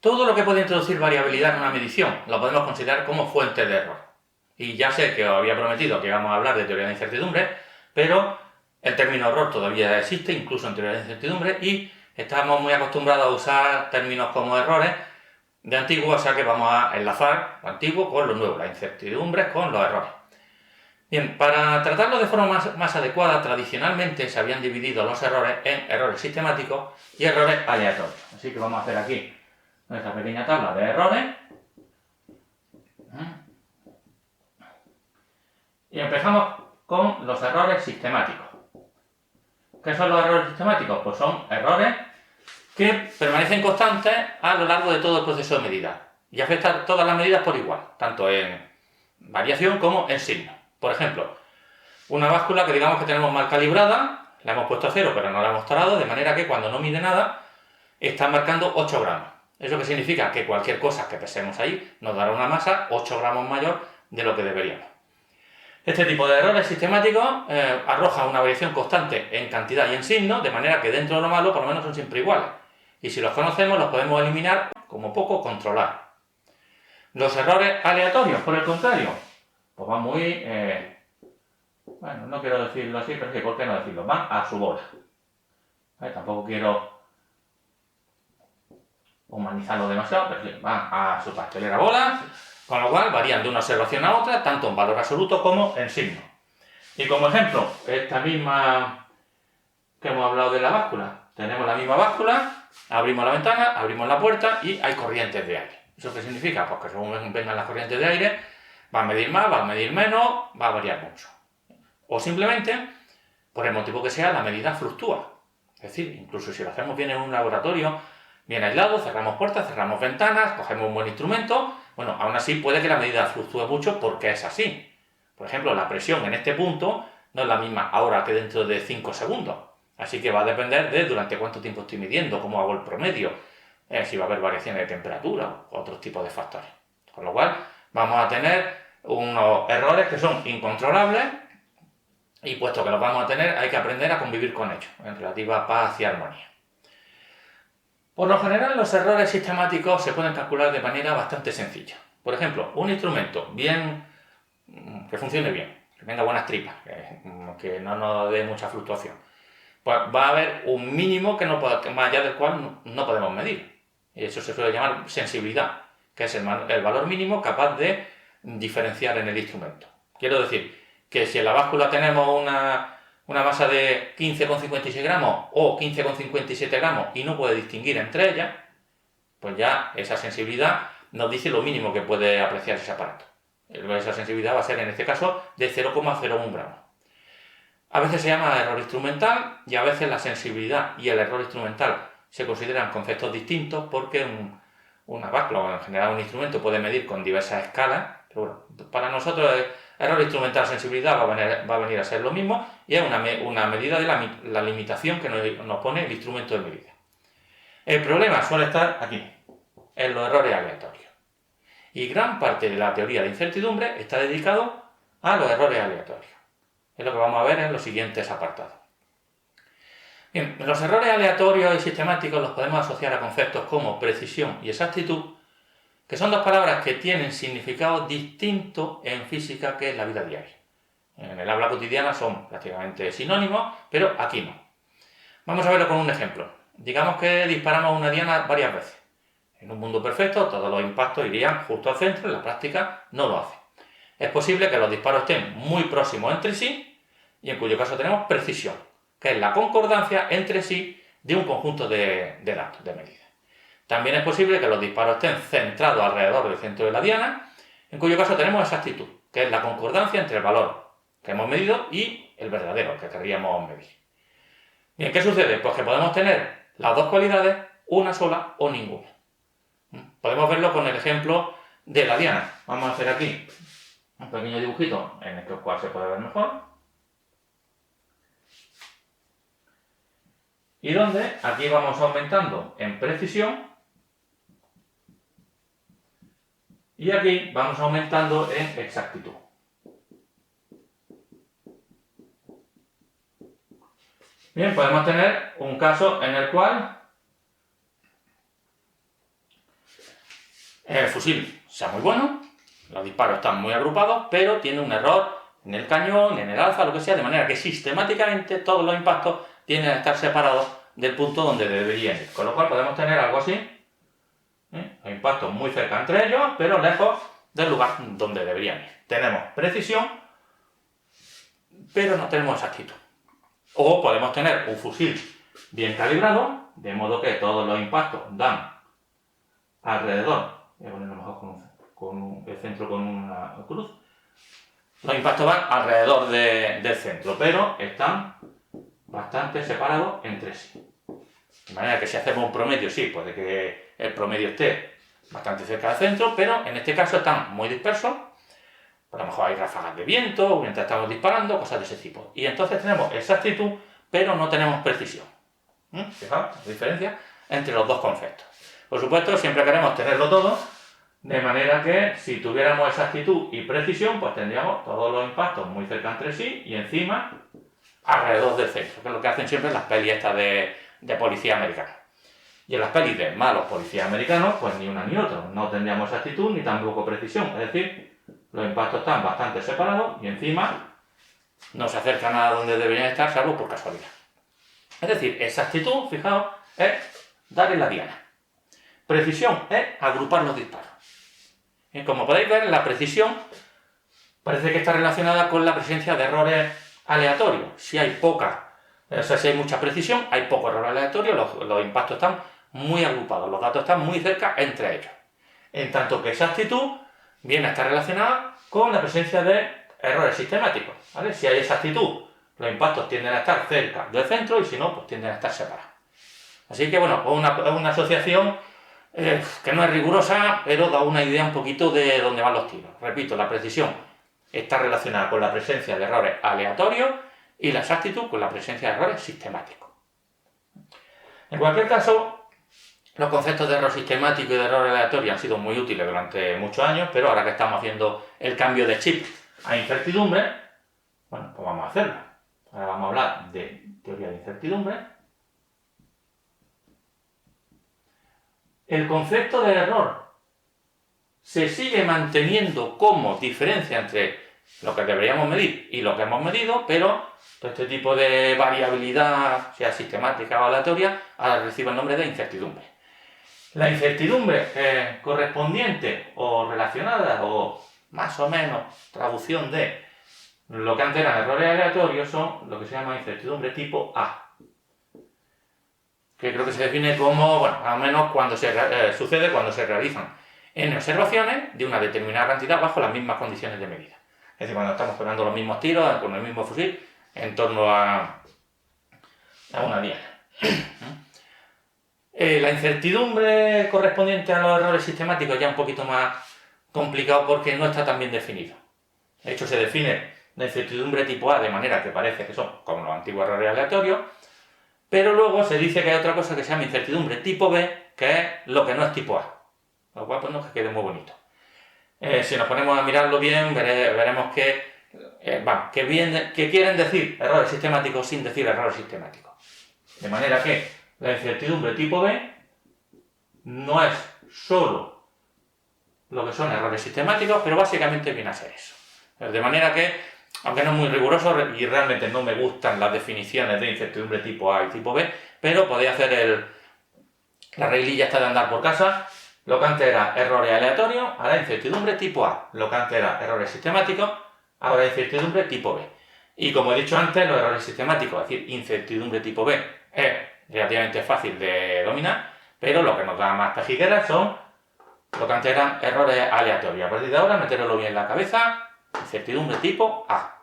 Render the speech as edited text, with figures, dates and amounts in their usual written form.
Todo lo que puede introducir variabilidad en una medición lo podemos considerar como fuente de error. Y ya sé que os había prometido que íbamos a hablar de teoría de incertidumbre, pero el término error todavía existe, incluso en teoría de incertidumbre, y estamos muy acostumbrados a usar términos como errores de antiguo, o sea que vamos a enlazar lo antiguo con lo nuevo, las incertidumbres con los errores. Bien, para tratarlo de forma más adecuada, tradicionalmente se habían dividido los errores en errores sistemáticos y errores aleatorios. Así que vamos a hacer aquí nuestra pequeña tabla de errores. Y empezamos con los errores sistemáticos. ¿Qué son los errores sistemáticos? Pues son errores que permanecen constantes a lo largo de todo el proceso de medida y afectan todas las medidas por igual, tanto en variación como en signo. Por ejemplo, una báscula que digamos que tenemos mal calibrada, la hemos puesto a 0 pero no la hemos tarado, de manera que cuando no mide nada está marcando 8 gramos. ¿Eso qué significa? Que cualquier cosa que pesemos ahí nos dará una masa 8 gramos mayor de lo que deberíamos. Este tipo de errores sistemáticos arrojan una variación constante en cantidad y en signo, de manera que dentro de lo malo por lo menos son siempre iguales. Y si los conocemos los podemos eliminar, como poco controlar. Los errores aleatorios, por el contrario, pues van muy... bueno, no quiero decirlo así, pero es que ¿por qué no decirlo? Van a su bola. Tampoco quiero humanizarlo demasiado, pero sí, van a su pastelera bola, con lo cual varían de una observación a otra, tanto en valor absoluto como en signo. Y como ejemplo, esta misma que hemos hablado de la báscula. Tenemos la misma báscula, abrimos la ventana, abrimos la puerta y hay corrientes de aire. ¿Eso qué significa? Pues que según vengan las corrientes de aire, va a medir más, va a medir menos, va a variar mucho. O simplemente, por el motivo que sea, la medida fluctúa. Es decir, incluso si lo hacemos bien en un laboratorio, bien aislado, cerramos puertas, cerramos ventanas, cogemos un buen instrumento, bueno, aún así puede que la medida fluctúe mucho porque es así. Por ejemplo, la presión en este punto no es la misma ahora que dentro de 5 segundos. Así que va a depender de durante cuánto tiempo estoy midiendo, cómo hago el promedio, si va a haber variaciones de temperatura o otros tipos de factores. Con lo cual, vamos a tener unos errores que son incontrolables y puesto que los vamos a tener, hay que aprender a convivir con ellos, en relativa paz y armonía. Por lo general, los errores sistemáticos se pueden calcular de manera bastante sencilla. Por ejemplo, un instrumento que funcione bien, que tenga buenas tripas, que no nos dé mucha fluctuación, pues va a haber un mínimo que más allá del cual no podemos medir. Y eso se suele llamar sensibilidad, que es el valor mínimo capaz de diferenciar en el instrumento. Quiero decir que si en la báscula tenemos una masa de 15,56 gramos o 15,57 gramos y no puede distinguir entre ellas, pues ya esa sensibilidad nos dice lo mínimo que puede apreciar ese aparato. Esa sensibilidad va a ser en este caso de 0,01 gramos. A veces se llama error instrumental y a veces la sensibilidad y el error instrumental se consideran conceptos distintos porque una báscula o en general un instrumento puede medir con diversas escalas, pero bueno, para nosotros el error instrumental sensibilidad va a venir a ser lo mismo y es una medida de la limitación que nos pone el instrumento de medida. El problema suele estar aquí, en los errores aleatorios. Y gran parte de la teoría de incertidumbre está dedicado a los errores aleatorios. Es lo que vamos a ver en los siguientes apartados. Bien, los errores aleatorios y sistemáticos los podemos asociar a conceptos como precisión y exactitud, que son dos palabras que tienen significado distinto en física que en la vida diaria. En el habla cotidiana son prácticamente sinónimos, pero aquí no. Vamos a verlo con un ejemplo. Digamos que disparamos una diana varias veces. En un mundo perfecto, todos los impactos irían justo al centro, en la práctica no lo hace. Es posible que los disparos estén muy próximos entre sí y en cuyo caso tenemos precisión, que es la concordancia entre sí de un conjunto de datos, de medidas. También es posible que los disparos estén centrados alrededor del centro de la diana, en cuyo caso tenemos exactitud, que es la concordancia entre el valor que hemos medido y el verdadero que querríamos medir. Bien, ¿qué sucede? Pues que podemos tener las dos cualidades, una sola o ninguna. Podemos verlo con el ejemplo de la diana. Vamos a hacer aquí un pequeño dibujito en el cual se puede ver mejor. Y donde aquí vamos aumentando en precisión y aquí vamos aumentando en exactitud. Bien, podemos tener un caso en el cual el fusil sea muy bueno, los disparos están muy agrupados, pero tiene un error en el cañón, en el alza, lo que sea, de manera que sistemáticamente todos los impactos tienen que estar separados del punto donde deberían ir. Con lo cual podemos tener algo así, los impactos muy cerca entre ellos, pero lejos del lugar donde deberían ir. Tenemos precisión, pero no tenemos exactitud. O podemos tener un fusil bien calibrado, de modo que todos los impactos dan alrededor, voy a ponerlo mejor el centro con una cruz, los impactos van alrededor del centro, pero están bastante separados entre sí. De manera que si hacemos un promedio, sí, puede que el promedio esté bastante cerca del centro, pero en este caso están muy dispersos. A lo mejor hay ráfagas de viento, mientras estamos disparando, cosas de ese tipo. Y entonces tenemos exactitud, pero no tenemos precisión. Fijaos la diferencia entre los dos conceptos. Por supuesto, siempre queremos tenerlo todo, de manera que si tuviéramos exactitud y precisión, pues tendríamos todos los impactos muy cerca entre sí y encima alrededor del centro, que es lo que hacen siempre las pelis estas de policía americana. Y en las pelis de malos policías americanos, pues ni una ni otra. No tendríamos exactitud ni tampoco precisión. Es decir, los impactos están bastante separados y encima no se acercan a donde deberían estar, salvo por casualidad. Es decir, exactitud, fijaos, es dar en la diana. Precisión es agrupar los disparos. Y como podéis ver, la precisión parece que está relacionada con la presencia de errores aleatorios. Si hay si hay mucha precisión, hay poco error aleatorio, los impactos están muy agrupados, los datos están muy cerca entre ellos. En tanto que exactitud viene a estar relacionada con la presencia de errores sistemáticos, ¿vale? Si hay exactitud, los impactos tienden a estar cerca del centro y si no, pues tienden a estar separados. Así que bueno, una asociación que no es rigurosa, pero da una idea un poquito de dónde van los tiros. Repito, la precisión está relacionada con la presencia de errores aleatorios y la exactitud con la presencia de errores sistemáticos. En cualquier caso, los conceptos de error sistemático y de error aleatorio han sido muy útiles durante muchos años, pero ahora que estamos haciendo el cambio de chip a incertidumbre, bueno, pues vamos a hacerlo. Ahora vamos a hablar de teoría de incertidumbre. El concepto de error se sigue manteniendo como diferencia entre lo que deberíamos medir y lo que hemos medido, pero todo este tipo de variabilidad, sea sistemática o aleatoria, ahora recibe el nombre de incertidumbre. La incertidumbre correspondiente o relacionada o más o menos traducción de lo que antes eran errores aleatorios son lo que se llama incertidumbre tipo A, que creo que se define como, bueno, más o menos sucede cuando se realizan n observaciones de una determinada cantidad bajo las mismas condiciones de medida. Es decir, cuando estamos pegando los mismos tiros con el mismo fusil en torno a una diana. La incertidumbre correspondiente a los errores sistemáticos ya es un poquito más complicado porque no está tan bien definido. De hecho, se define la incertidumbre tipo A de manera que parece que son como los antiguos errores aleatorios, pero luego se dice que hay otra cosa que se llama incertidumbre tipo B, que es lo que no es tipo A. Lo cual pues no es que quede muy bonito. Si nos ponemos a mirarlo bien, veremos que quieren decir errores sistemáticos sin decir errores sistemáticos. De manera que la incertidumbre tipo B no es solo lo que son errores sistemáticos, pero básicamente viene a ser eso. De manera que, aunque no es muy riguroso y realmente no me gustan las definiciones de incertidumbre tipo A y tipo B, pero podéis hacer la reglilla esta de andar por casa. Lo que antes era errores aleatorios, ahora incertidumbre tipo A. Lo que antes era errores sistemáticos, ahora incertidumbre tipo B. Y como he dicho antes, los errores sistemáticos, es decir, incertidumbre tipo B, es relativamente fácil de dominar, pero lo que nos da más pejigueras son lo que antes eran errores aleatorios. A partir de ahora, meterlo bien en la cabeza, incertidumbre tipo A.